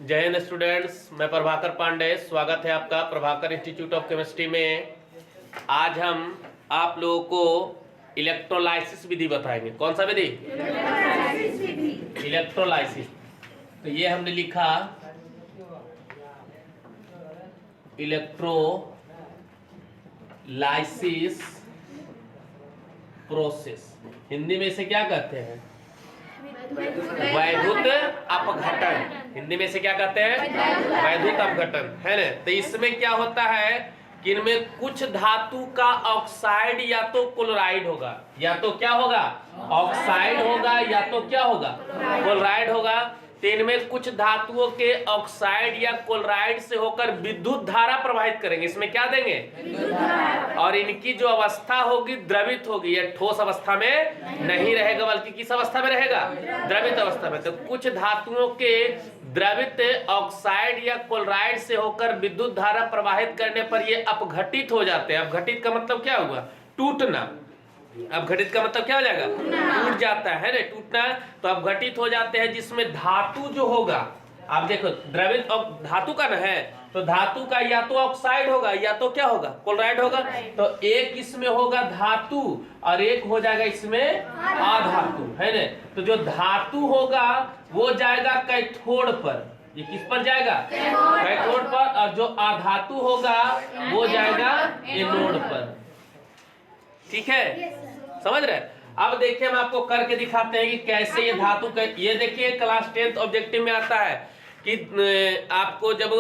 जय हिंद स्टूडेंट्स, मैं प्रभाकर पांडे। स्वागत है आपका प्रभाकर इंस्टीट्यूट ऑफ केमिस्ट्री में। आज हम आप लोगों को इलेक्ट्रोलाइसिस विधि बताएंगे। कौन सा विधि? इलेक्ट्रोलाइसिस। तो ये हमने लिखा इलेक्ट्रोलाइसिस प्रोसेस। हिंदी में इसे क्या कहते हैं? वैद्युत अपघटन। हिंदी में से क्या कहते हैं? वैद्युत अपघटन, है ना। तो इसमें क्या होता है कि इनमें कुछ धातु का ऑक्साइड या तो क्लोराइड होगा, या तो क्या होगा? ऑक्साइड होगा, या तो क्या होगा? क्लोराइड होगा। तो इनमें कुछ धातुओं के ऑक्साइड या क्लोराइड से होकर विद्युत धारा प्रवाहित करेंगे। इसमें क्या देंगे? और इनकी जो अवस्था होगी द्रवित होगी, यह ठोस अवस्था में नहीं रहेगा, बल्कि किस अवस्था में रहेगा? द्रवित अवस्था में। तो कुछ धातुओं के द्रवित ऑक्साइड या क्लोराइड से होकर विद्युत धारा प्रवाहित करने पर ये अपघटित हो जाते हैं। अपघटित का मतलब क्या हुआ? टूटना। अपघटित का मतलब क्या हो जाएगा? टूट जाता है ना, टूटना। तो अपघटित हो जाते हैं, जिसमें धातु जो होगा, आप देखो द्रवित धातु का ना है, तो धातु का या तो ऑक्साइड होगा, या तो क्या होगा? क्लोराइड होगा। तो एक इसमें होगा धातु और एक हो जाएगा इसमें अधातु, है ना। तो जो धातु होगा वो जाएगा कैथोड पर। ये किस पर जाएगा? कैथोड पर। और जो अधातु होगा वो जाएगा एनोड पर। ठीक है, समझ रहे? अब देखिए, हम आपको करके दिखाते हैं कि कैसे ये धातु ये देखिए क्लास 10th ऑब्जेक्टिव में आता है कि आपको जब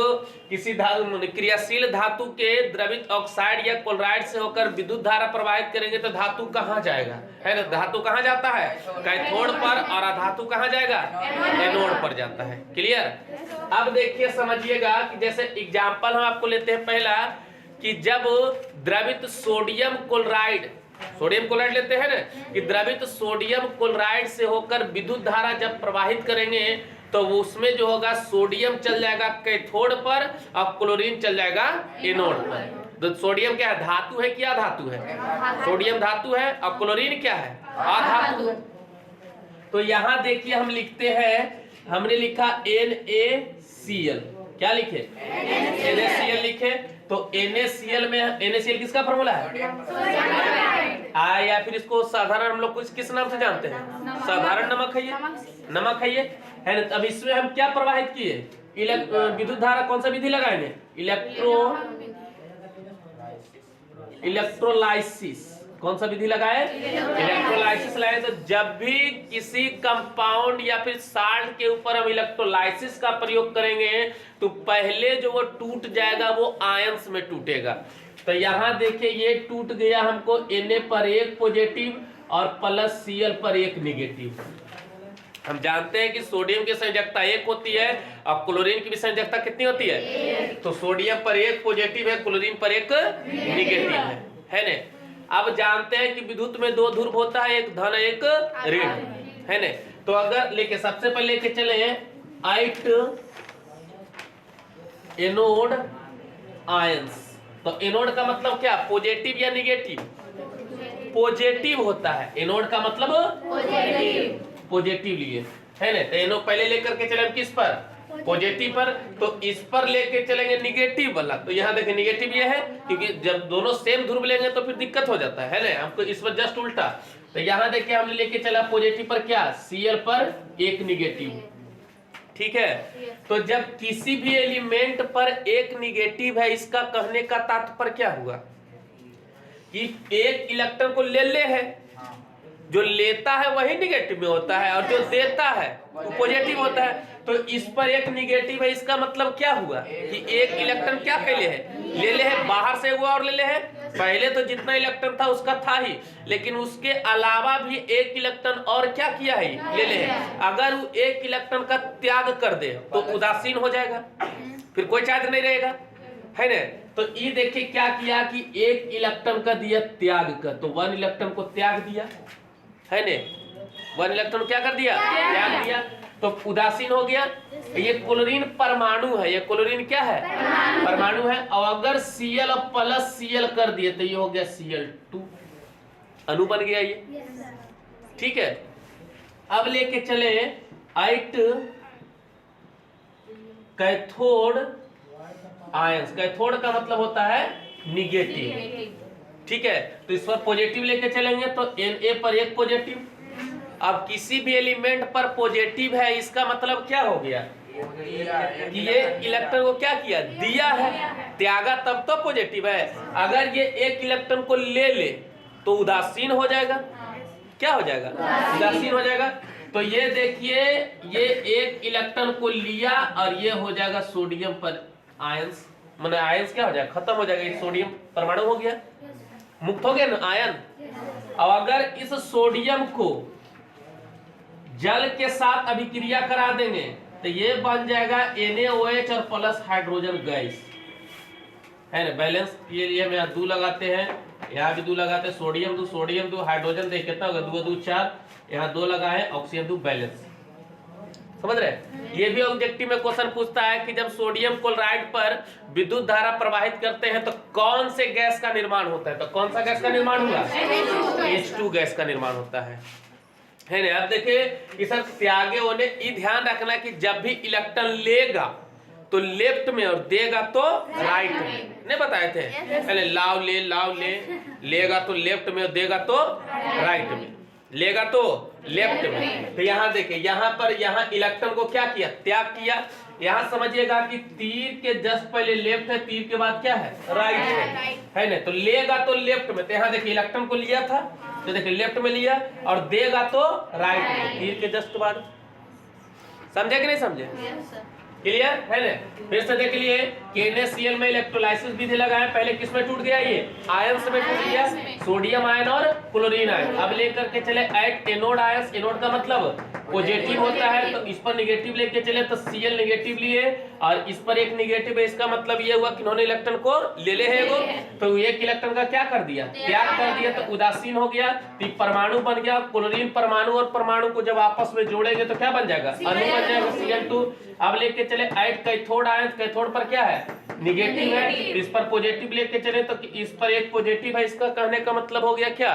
किसी क्रियाशील धातु के द्रवित ऑक्साइड या क्लोराइड से होकर विद्युत धारा प्रवाहित करेंगे तो धातु कहाँ जाएगा? है ना, धातु कहाँ जाता है? कैथोड पर। और अधातु कहाँ जाएगा? एनोड पर जाता है। क्लियर? अब देखिए, समझिएगा कि जैसे एग्जाम्पल हम आपको लेते हैं पहला, कि जब द्रवित सोडियम क्लोराइड लेते हैं ना, कि द्रवित सोडियम क्लोराइड से होकर विद्युत धारा जब प्रवाहित करेंगे तो उसमें जो होगा सोडियम चल जाएगा कैथोड पर और क्लोरीन चल जाएगा एनोड पर। तो सोडियम क्या है? धातु है क्या धातु है? सोडियम धातु है और क्लोरीन क्या है? अधातु। तो यहाँ देखिए हम लिखते हैं, हमने लिखा NaCl। क्या लिखे? NaCl लिखे। तो NaCl में NaCl किसका फॉर्मूला है? या फिर इसको साधारण हम लोग किस नाम से जानते हैं? साधारण नमक है ये, नमक है ये, है ना। अब इसमें हम क्या प्रवाहित किए? विद्युत धारा। कौन सा विधि लगाएंगे? इलेक्ट्रोलाइसिस। कौन सा विधि लगाए? इलेक्ट्रोलाइसिस लगाए। तो जब भी किसी कंपाउंड या फिर साल्ट के ऊपर हम इलेक्ट्रोलाइसिस का प्रयोग करेंगे तो पहले जो वो टूट जाएगा वो आयंस में टूटेगा। तो यहाँ देखिए, ये टूट गया हमको Na पर एक पॉजिटिव और प्लस Cl पर एक निगेटिव। हम जानते हैं कि सोडियम की संयोजकता 1 होती है और क्लोरीन की भी संयोजकता कितनी होती है? तो सोडियम पर एक पॉजिटिव है, क्लोरीन पर एक निगेटिव है ना। अब जानते हैं कि विद्युत में दो ध्रुव होता है, एक धन एक ऋण, है ना। तो अगर लेके सबसे पहले लेके चले आइट एनोड आयंस। तो एनोड का मतलब क्या? पॉजिटिव या निगेटिव? पॉजिटिव होता है। एनोड का मतलब पॉजिटिव लिए, है ना। तो एनोड पहले लेकर के चले किस पर? पॉजिटिव पर। तो इस पर लेके चलेंगे निगेटिव वाला। तो यहाँ देखिए निगेटिव ये है, क्योंकि जब दोनों सेम ध्रुव लेंगे तो फिर दिक्कत हो जाता है ना। हमको इस पर जस्ट उल्टा। तो यहाँ देखिए हमने लेके चला पॉजिटिव पर क्या? Cl पर एक निगेटिव। ठीक है। तो जब किसी भी एलिमेंट पर एक निगेटिव है, इसका कहने का तात्पर्य क्या हुआ कि एक इलेक्ट्रॉन को ले है, जो लेता है वही निगेटिव में होता है और जो देता है वो पॉजिटिव होता है। तो इस पर एक निगेटिव है, इसका मतलब क्या हुआ कि एक इलेक्ट्रॉन क्या पहले है? ले है, बाहर से हुआ और ले है। पहले तो जितना इलेक्ट्रॉन था उसका था ही, लेकिन उसके अलावा भी एक इलेक्ट्रॉन और क्या किया है? ले है। अगर वो एक इलेक्ट्रॉन का त्याग कर दे तो उदासीन हो जाएगा, फिर कोई चार्ज नहीं रहेगा, है ना। तो ये देखिए क्या किया कि एक इलेक्ट्रॉन का दिया त्याग कर, तो 1 इलेक्ट्रॉन को त्याग दिया, है ने। 1 इलेक्ट्रॉन क्या कर दिया? त्याग दिया। तो उदासीन हो गया। ये क्लोरीन परमाणु है, ये क्लोरीन क्या है? परमाणु है। और अगर Cl और प्लस Cl कर दिए तो ये हो गया Cl2, अणु बन गया ये। ठीक है। अब लेके चले 8 कैथोड आयंस। कैथोड का मतलब होता है निगेटिव, ठीक है। तो इस पर पॉजिटिव लेके चलेंगे तो Na पर एक पॉजिटिव। अब किसी भी एलिमेंट पर पॉजिटिव है, इसका मतलब क्या हो गया कि ये इलेक्ट्रॉन को क्या किया, दिया है, त्यागा, तब तो पॉजिटिव है। अगर ये एक इलेक्ट्रॉन को ले ले तो उदासीन हो जाएगा। क्या हो जाएगा, उदासीन हो जाएगा। तो ये देखिए, ये एक इलेक्ट्रॉन को लिया और ये हो जाएगा सोडियम पर आयंस, माने आयंस क्या हो जाएगा, खत्म हो जाएगा। ये सोडियम परमाणु हो गया, मुक्त हो गया ना आयन। और अगर इस सोडियम को जल के साथ अभिक्रिया करा देंगे तो ये बन जाएगा NaOH और प्लस हाइड्रोजन गैस, है ना। बैलेंस के लिए हम यहाँ 2 लगाते हैं, यहाँ भी 2 लगाते हैं। सोडियम 2 सोडियम 2 हाइड्रोजन देख कितना होगा, 2 2 4, यहाँ 2 लगाए, ऑक्सीजन 2, बैलेंस। समझ रहे। ये भी ऑब्जेक्टिव में क्वेश्चन पूछता है कि जब सोडियम क्लोराइड पर विद्युत धारा प्रवाहित करते हैं तो कौन से गैस का निर्माण होता है, तो कौन सा गैस का निर्माण होगा, H2 गैस का निर्माण होता है ना। अब देखिए कि सर त्यागे होने, ये ध्यान रखना कि जब भी इलेक्ट्रॉन लेगा तो लेफ्ट में और देगा तो राइट में, नहीं बताए थे पहले, लाव ले लेगा तो लेफ्ट में और देगा तो राइट में, लेगा तो लेफ्ट में। तो यहाँ देखिए, यहाँ पर यहाँ इलेक्ट्रॉन को क्या किया, त्याग किया। यहाँ समझिएगा कि तीर के जस्ट पहले लेफ्ट है, तीर के बाद क्या है, राइट है ना। तो लेगा तो लेफ्ट में, तो यहाँ देखिए इलेक्ट्रॉन को लिया था तो देखिए लेफ्ट में लिया, और देगा तो राइट में, तीर के जस्ट बाद। समझे कि नहीं समझे, क्लियर है ना। फिर से देख लिए कि NaCl में इलेक्ट्रोलाइसिस विधि लगाए, पहले किसमें टूट गया, ये आयंस में टूट गया, सोडियम आयन और क्लोरीन आयन। अब लेकर के चले एट एनोड आयंस, एनोड का मतलब पॉजिटिव होता है, तो इस पर निगेटिव लेके चले तो Cl निगेटिव लिए और इस पर एक निगेटिव है। इसका मतलब ये हुआ कि इन्होंने इलेक्ट्रॉन को ले ले है एगो, तो एक इलेक्ट्रॉन का क्या कर दिया, त्याग कर दिया, तो उदासीन हो गया। तो परमाणु बन गया, क्लोरीन परमाणु और परमाणु को जब आपस में जोड़ेंगे तो क्या बन जाएगा, अणु बन जाएगा Cl2। अब लेके चले एट कैथोड आयन, कैथोड पर क्या है, निगेटिव है, इस पर पॉजिटिव लेके चले तो इस पर एक पॉजिटिव है। इसका कहने का मतलब हो गया क्या,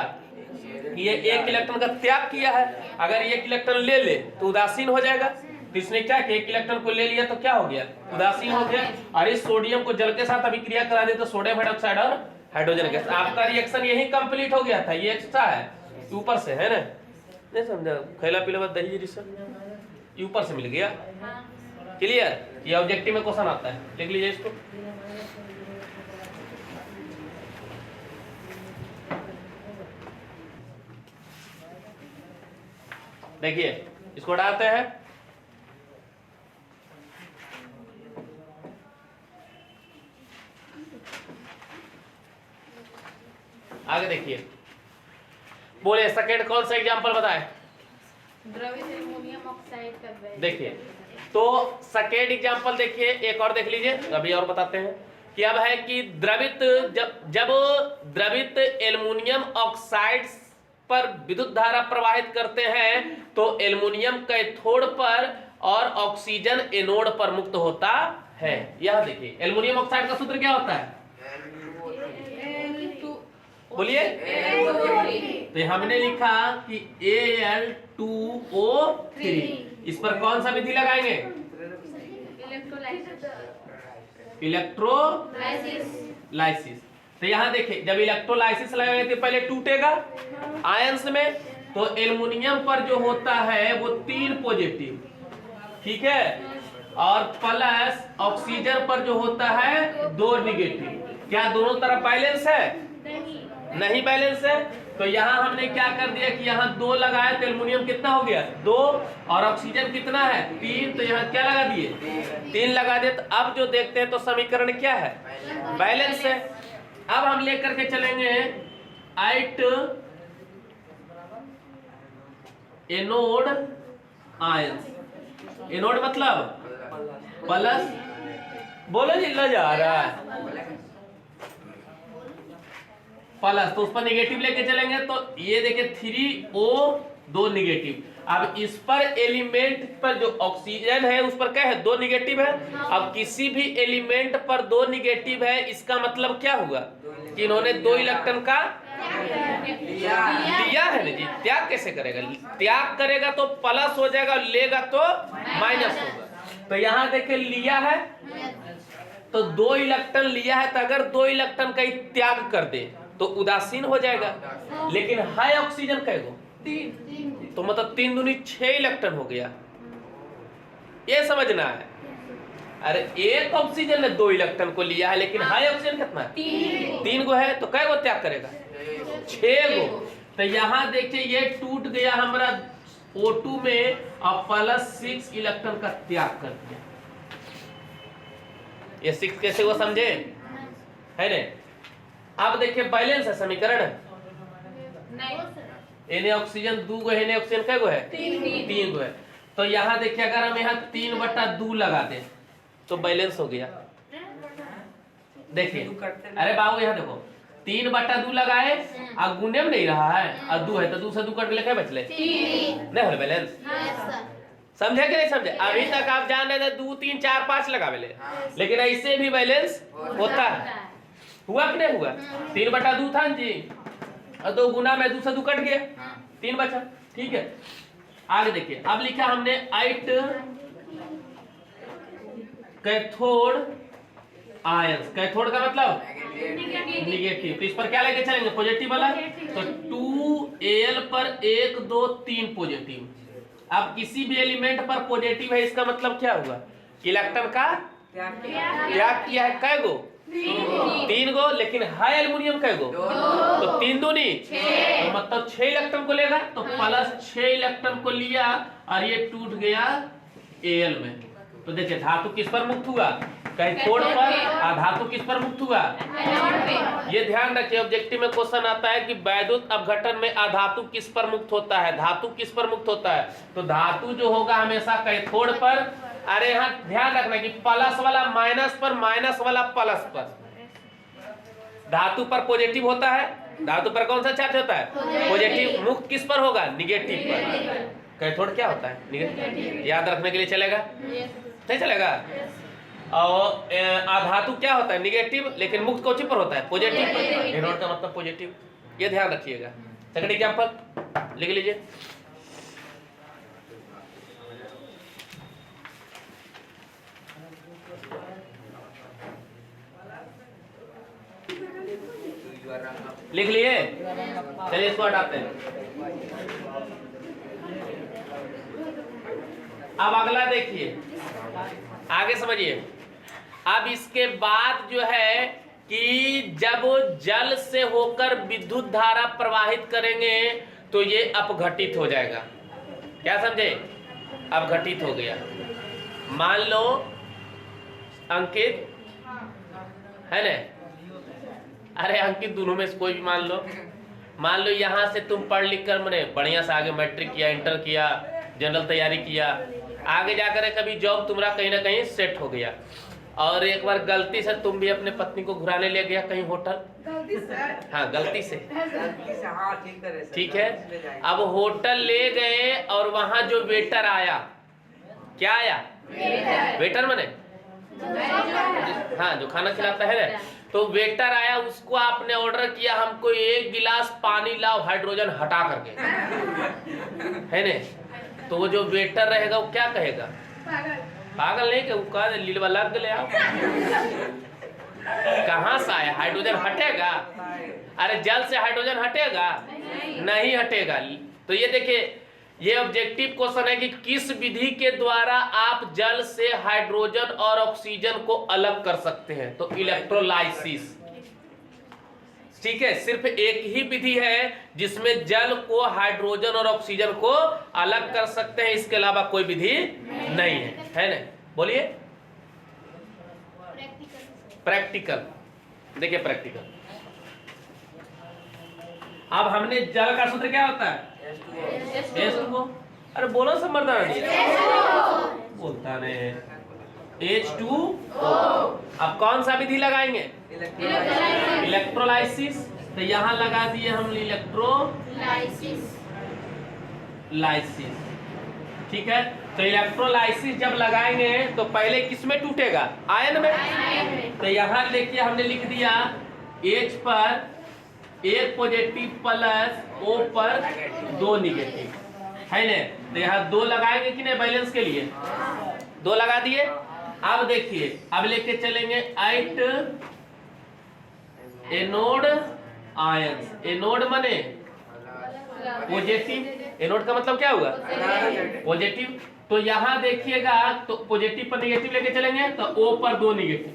ये एक इलेक्ट्रॉन का त्याग किया है। अगर एक इलेक्ट्रॉन ले ले तो उदासीन हो जाएगा, तो इसने क्या किया, एक इलेक्ट्रॉन को ले लिया तो क्या हो गया, उदासीन हो गया। और इस सोडियम को जल के साथ अभिक्रिया करा दे तो सोडियम हाइड्रोक्साइड और हाइड्रोजन गैस। आपका रिएक्शन यही कंप्लीट हो गया था, ये एक्स्ट्रा है ऊपर से, है ना, नहीं समझा, खैला पीला बाद दही रिएक्शन ऊपर से मिल गया। क्लियर, ये ऑब्जेक्टिव में क्वेश्चन आता है, लिख लीजिए इसको। देखिए इसको डालते हैं, आगे देखिए, बोले सेकेंड कौन सा एग्जांपल बताए, द्रवित एल्युमिनियम ऑक्साइड का। देखिए तो सेकेंड एग्जांपल देखिए, एक और देख लीजिए, अभी और बताते हैं कि अब है कि द्रवित जब द्रवित एल्युमिनियम ऑक्साइड पर विद्युत धारा प्रवाहित करते हैं तो एल्युमिनियम कैथोड पर और ऑक्सीजन एनोड पर मुक्त होता है। यह देखिए एल्युमिनियम ऑक्साइड का सूत्र क्या होता है, बोलिए। तो हमने लिखा कि Al2O3, इस पर कौन सा विधि लगाएंगे, इलेक्ट्रोलाइसिस। तो यहाँ देखिए जब इलेक्ट्रोलाइसिस लगाएंगे तो पहले टूटेगा आयंस में, तो एल्युमिनियम पर जो होता है वो 3 पॉजिटिव, ठीक है, और प्लस ऑक्सीजन पर जो होता है 2 निगेटिव। क्या दोनों तरफ बैलेंस है, नहीं बैलेंस है। तो यहाँ हमने क्या कर दिया कि यहाँ 2 लगाया तो एल्युमिनियम कितना हो गया 2, और ऑक्सीजन कितना है 3, तो यहाँ क्या लगा दिए 3 लगा दिए। तो अब जो देखते हैं तो समीकरण क्या है, बैलेंस है। अब हम लेकर के चलेंगे एट एनोड आयंस, एनोड मतलब प्लस, बोलो जी लो जा रहा है प्लस, तो उस पर निगेटिव लेके चलेंगे तो ये देखिए 3O 2 निगेटिव। अब इस पर एलिमेंट पर जो ऑक्सीजन है उस पर क्या है 2 निगेटिव है। अब किसी भी एलिमेंट पर 2 निगेटिव है, इसका मतलब क्या हुआ कि इन्होंने 2 इलेक्ट्रॉन का दिया है ना जी, त्याग के कैसे करेगा? त्याग करेगा तो प्लस हो जाएगा, लेगा तो माइनस होगा। तो यहाँ देखिए लिया है तो 2 इलेक्ट्रॉन लिया है, तो अगर 2 इलेक्ट्रॉन का त्याग कर दे तो उदासीन हो जाएगा। लेकिन हाई ऑक्सीजन कै गो? 3, तो मतलब 3 दूनी 6 इलेक्ट्रॉन हो गया। ये समझना है। अरे एक ऑक्सीजन ने 2 इलेक्ट्रॉन को लिया है, लेकिन हाई ऑक्सीजन कितना है? 3 गो है, तो कै गो त्याग करेगा? 6 गो। तो यहाँ देखिए ये टूट गया हमारा O2 में और +6 इलेक्ट्रॉन का त्याग कर दिया। ये 6 कैसे वो समझे है ने? अब देखिए बैलेंस है समीकरण, इन्हें ऑक्सीजन 2 गो है, इन्हें ऑक्सीजन कै गो है? 3 गो है। तो यहाँ देखिए अगर हम यहाँ 3/2 लगा दें तो बैलेंस हो गया। देखिए अरे बाबू यहाँ देखो 3/2 लगाए और गुने में नहीं रहा है और 2 है, तो 2 से 2 कट के बचले 3 नहीं हो बैलेंस। समझे कि नहीं समझे? अभी तक आप जान रहे थे 2 3 4 5 लगावे, लेकिन ऐसे भी बैलेंस होता है। हुआ कि नहीं हुआ? 3/2 था जी और 2 गुना में 2 से 2 कट गया, 3 बचा। ठीक है, आगे देखिए। अब लिखा हमने 8 कैथोड आयंस। कैथोड का मतलब निगेटिव, तो इस पर क्या लेके चलेंगे? पॉजिटिव वाला। तो 2Al पर 1 2 3 पॉजिटिव। अब किसी भी एलिमेंट पर पॉजिटिव है, इसका मतलब क्या हुआ? इलेक्ट्रॉन का त्याग किया है। कै गो? 3 गो। लेकिन हाई एल्युमिनियम कै गो? तो 3 दूनी 6, तो मतलब 6 इलेक्ट्रॉन को लेगा, तो +6 इलेक्ट्रॉन को लिया और ये टूट गया Al में। तो देखिए धातु किस पर मुक्त हुआ? कैथोड पर। और धातु किस पर मुक्त हुआ? ये ध्यान रखिए, ऑब्जेक्टिव में क्वेश्चन आता है कि वैद्युत अपघटन में अधातु किस पर मुक्त होता है, धातु किस पर मुक्त होता है? तो धातु जो होगा हमेशा कैथोड पर। अरे यहाँ ध्यान रखना कि प्लस वाला माइनस पर, माइनस वाला प्लस पर। धातु पर पॉजिटिव होता है, धातु पर कौन सा चार्ज होता है? पॉजिटिव। मुक्त किस पर होगा? निगेटिव पर। कैथोड क्या होता है? निगेटिव। याद रखने के लिए चलेगा? नहीं चलेगा? और अधातु क्या होता है? निगेटिव, लेकिन मुक्त कौन पर होता है? पॉजिटिव पर। एनोड का मतलब पॉजिटिव, ये ध्यान रखिएगा। सेकंड एग्जांपल लिख लीजिए। लिख लिए? चलिए इसको हटाते हैं। अब अगला देखिए, आगे समझिए। अब इसके बाद जो है कि जब जल से होकर विद्युत धारा प्रवाहित करेंगे तो ये अपघटित हो जाएगा। क्या समझे? अपघटित हो गया। मान लो अंकित है ना, अरे अंकित दोनों में से कोई भी मान लो यहाँ से तुम पढ़ लिख कर मैंने बढ़िया से आगे मैट्रिक किया, इंटर किया, जनरल तैयारी किया, आगे जाकर कभी जॉब तुम्हारा कहीं ना कहीं सेट हो गया, और एक बार गलती से तुम भी अपने पत्नी को घुराने ले गया कहीं होटल। हाँ गलती से। ठीक है, अब होटल ले गए और वहां जो वेटर आया, क्या आया? वेटर माने हाँ जो खाना खिलाता है ना, तो वेटर आया, उसको आपने ऑर्डर किया हमको 1 गिलास पानी लाओ हाइड्रोजन हटा करके, है ने? तो वो जो वेटर रहेगा वो क्या कहेगा? पागल नहीं, कि कह लीलवा लग गए आप कहाँ से आया? हाइड्रोजन हटेगा? अरे जल से हाइड्रोजन हटेगा? नहीं हटेगा। तो ये देखिए, ये ऑब्जेक्टिव क्वेश्चन है कि किस विधि के द्वारा आप जल से हाइड्रोजन और ऑक्सीजन को अलग कर सकते हैं? तो इलेक्ट्रोलाइसिस। ठीक है, सिर्फ एक ही विधि है जिसमें जल को हाइड्रोजन और ऑक्सीजन को अलग कर सकते हैं, इसके अलावा कोई विधि नहीं है ना? बोलिए। प्रैक्टिकल। देखिए प्रैक्टिकल। अब हमने जल का सूत्र क्या होता है? H2O। अरे बोलो सब मर्दानी, बोलता नहीं। H2O। अब कौन सा विधि लगाएंगे? इलेक्ट्रोलाइसिस। तो यहाँ लगा दिए हम इलेक्ट्रोलाइसिस। ठीक है, तो इलेक्ट्रोलाइसिस जब लगाएंगे तो पहले किसमें टूटेगा? आयन में। तो यहाँ देखिए हमने लिख दिया H पर एक पॉजिटिव प्लस O पर 2 निगेटिव, है ना। तो यहाँ 2 लगाएंगे कि नहीं बैलेंस के लिए, 2 लगा दिए। अब देखिए, अब लेके चलेंगे 8 एनोड आयंस। एनोड माने पॉजिटिव, एनोड का मतलब क्या हुआ पॉजिटिव। तो यहाँ देखिएगा, तो पॉजिटिव पर निगेटिव लेके चलेंगे तो O पर 2 निगेटिव।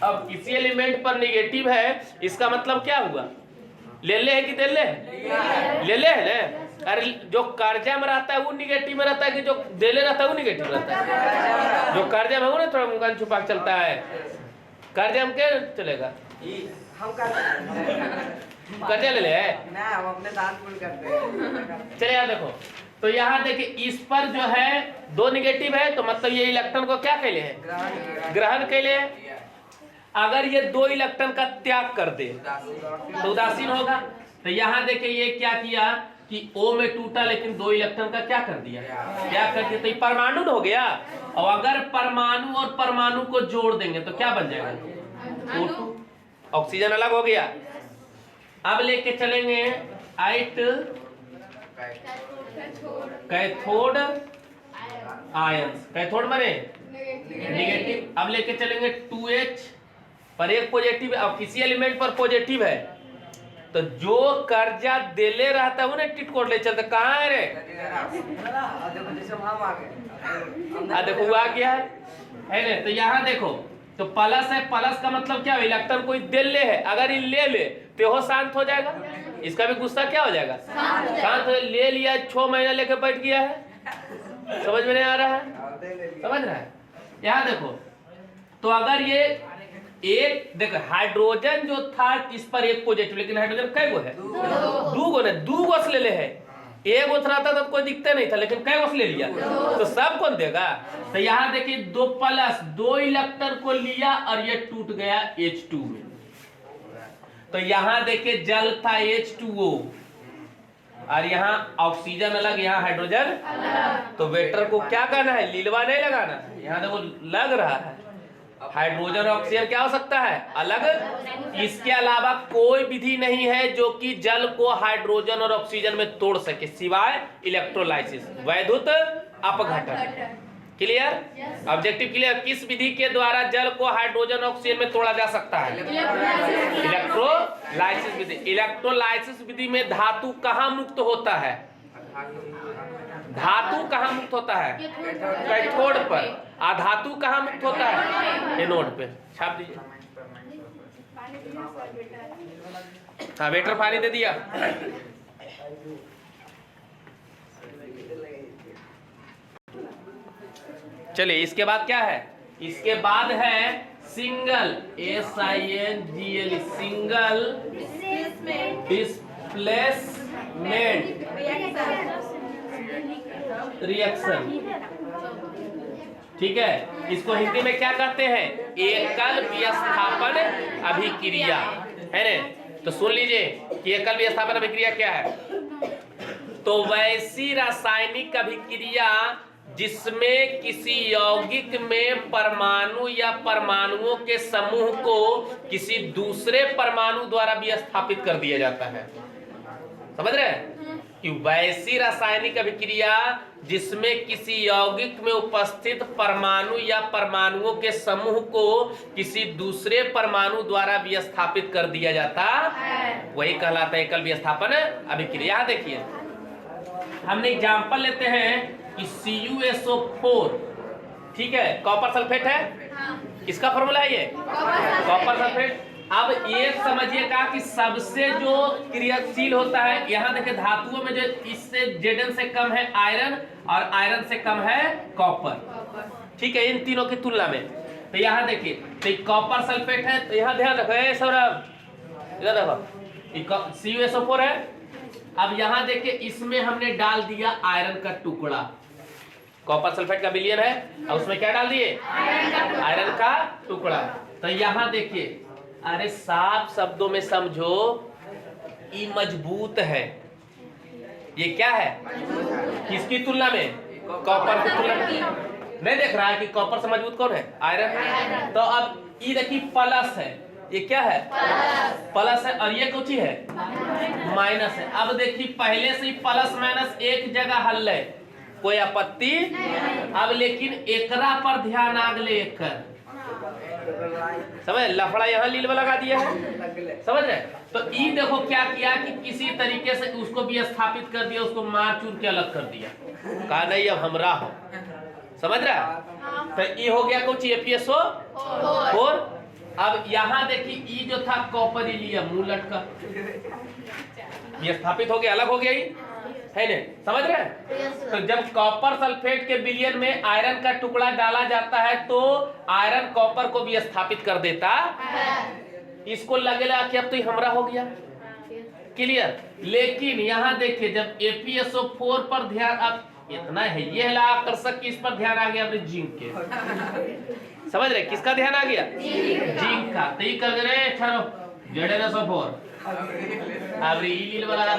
अब किसी एलिमेंट पर निगेटिव है, इसका मतलब क्या हुआ, ले ले है कि दे ले है ना। अरे जो कर्जा में रहता है वो निगेटिव में रहता है कि जो दे ले रहता है वो निगेटिव रहता है। जो कर्जा में हो ना थोड़ा मुकान छुपा के चलता है, कर्जा में क्या चलेगा, हम कर्जा ले ले ना, हम अपने दांत पुल करते हैं। चले यार देखो, तो यहाँ देखिए इस पर जो है 2 निगेटिव है, तो मतलब ये इलेक्ट्रॉन को क्या कहले है, ग्रहण कहले है। अगर ये 2 इलेक्ट्रॉन का त्याग कर दे तो उदासीन होगा। तो यहाँ देखिए ये क्या किया कि O में टूटा, लेकिन 2 इलेक्ट्रॉन का क्या कर दिया, क्या कर दिया, तो ये परमाणु हो गया। और अगर परमाणु और परमाणु को जोड़ देंगे तो क्या बन जाएगा, O2, ऑक्सीजन अलग हो गया। अब लेके चलेंगे 8 कैथोड आयंस। कैथोड माने नेगेटिव। अब लेके चलेंगे 2H पर एक पॉजिटिव। अब किसी एलिमेंट पर पॉजिटिव है तो जो कर्जा देले रहता है वो ना टिटकोट ले चलता, कहाँ है रे, देखो वो आ गया है ना। तो यहाँ देखो, तो प्लस है, प्लस का मतलब क्या है, इलेक्ट्रॉन कोई दे ले है, अगर ये ले ले तो वो शांत हो जाएगा, इसका भी गुस्सा क्या हो जाएगा, शांत हो। ले लिया, 6 महीना लेके बैठ गया है, समझ में नहीं आ रहा है, समझ रहा है। यहाँ देखो, तो अगर ये एक देखो हाइड्रोजन जो था इस पर एक पॉजिटिव, लेकिन हाइड्रोजन कई गो है, 2 गो ने, 2 गो ले ले है। एक गो रहता था तो कोई दिखता नहीं था, लेकिन कई गो ले लिया तो सब कौन देगा। तो यहाँ देखिए 2 प्लस 2 इलेक्ट्रॉन को लिया और ये टूट गया H2 में। तो यहाँ देखिए जल था H2O और यहाँ ऑक्सीजन अलग, यहाँ हाइड्रोजन। तो वेक्टर को क्या करना है, लीलवा नहीं लगाना। यहाँ देखो लग रहा है, हाइड्रोजन और ऑक्सीजन क्या हो सकता है, अलग। इसके अलावा कोई विधि नहीं है जो कि जल को हाइड्रोजन और ऑक्सीजन में तोड़ सके सिवाय इलेक्ट्रोलाइसिस, वैद्युत अपघटन। Clear, objective clear. किस विधि के द्वारा जल को हाइड्रोजन ऑक्सीजन में तोड़ा जा सकता है, इलेक्ट्रोलाइसिस विधि। इलेक्ट्रोलाइसिस विधि में धातु कहाँ मुक्त होता है, धातु कहाँ मुक्त होता है, कैथोड पर। अधातु कहाँ मुक्त होता है, एनोड पे। छाप दीजिए। हाँ वेटर पानी दे दिया। चलिए इसके बाद क्या है, इसके बाद है single SINGL, single displacement reaction. ठीक है, इसको हिंदी में क्या कहते हैं, एकल विस्थापन अभिक्रिया, है ना। तो सुन लीजिए कि एकल विस्थापन अभिक्रिया क्या है। तो वैसी रासायनिक अभिक्रिया जिसमें किसी यौगिक में परमाणु या परमाणुओं के समूह को किसी दूसरे परमाणु द्वारा विस्थापित कर दिया जाता है। समझ रहे हैं कि वैसी रासायनिक अभिक्रिया जिसमें किसी यौगिक में उपस्थित परमाणु या परमाणुओं के समूह को किसी दूसरे परमाणु द्वारा विस्थापित कर दिया जाता है, वही कहलाता है एकल विस्थापन अभिक्रिया। देखिए हमने एग्जांपल लेते हैं कि CuSO4, ठीक है, कॉपर सल्फेट है, इसका फॉर्मूला है ये कॉपर सल्फेट। अब ये समझिएगा कि सबसे जो क्रियाशील होता है, यहाँ देखिए धातुओं में जो इससे Zn से कम है आयरन और आयरन से कम है कॉपर, ठीक है, इन तीनों की तुलना में। तो यहाँ देखिए तो कॉपर सल्फेट है, तो यहाँ ध्यान रखो सौरभ, इधर देखो CuSO4 है। अब यहाँ देखिए इसमें हमने डाल दिया आयरन का टुकड़ा, कॉपर सल्फेट का विलयन है और उसमें क्या डाल दिए, आयरन का टुकड़ा। तो यहाँ देखिए, अरे साफ शब्दों में समझो, ये मजबूत है। ये क्या है, किसकी तुलना में, कॉपर की तुलना में। नहीं देख रहा है कि कॉपर से मजबूत कौन है, आयरन। तो अब ये देखिए प्लस है, ये क्या है प्लस है, और ये कुछ ही है माइनस है। अब देखिए पहले से ही प्लस माइनस एक जगह हल है, कोई आपत्ति। अब लेकिन एकरा पर ध्यान आगले एक कर, समझ लफड़ा यहाँ लील में लगा दिया है, समझ रहे। तो ई देखो क्या किया कि किसी तरीके से उसको भी स्थापित कर दिया, उसको मार चूर के अलग कर दिया, कहा नहीं अब हमरा हो, समझ रहा। तो ई हो गया कुछ एपीएसओ 4। अब यहाँ देखिए ई जो था कॉपर लिया मुंह लटका, ये स्थापित हो गया, अलग हो गया ही है ना, समझ रहे। तो जब कॉपर सल्फेट के विलयन में आयरन का टुकड़ा डाला जाता है तो आयरन कॉपर को भी स्थापित कर देता है। इसको लगेगा कि अब तो ये हमरा हो गया, क्लियर। लेकिन यहाँ देखिए जब ApSO4 पर ध्यान, अब इतना है ये है आकर्षक कि इस पर ध्यान आ गया अपने जिंक के, समझ रहे किसका ध्यान आ गया, जिंक का। तो ये कर रहे ZnSO4 अब रील वाला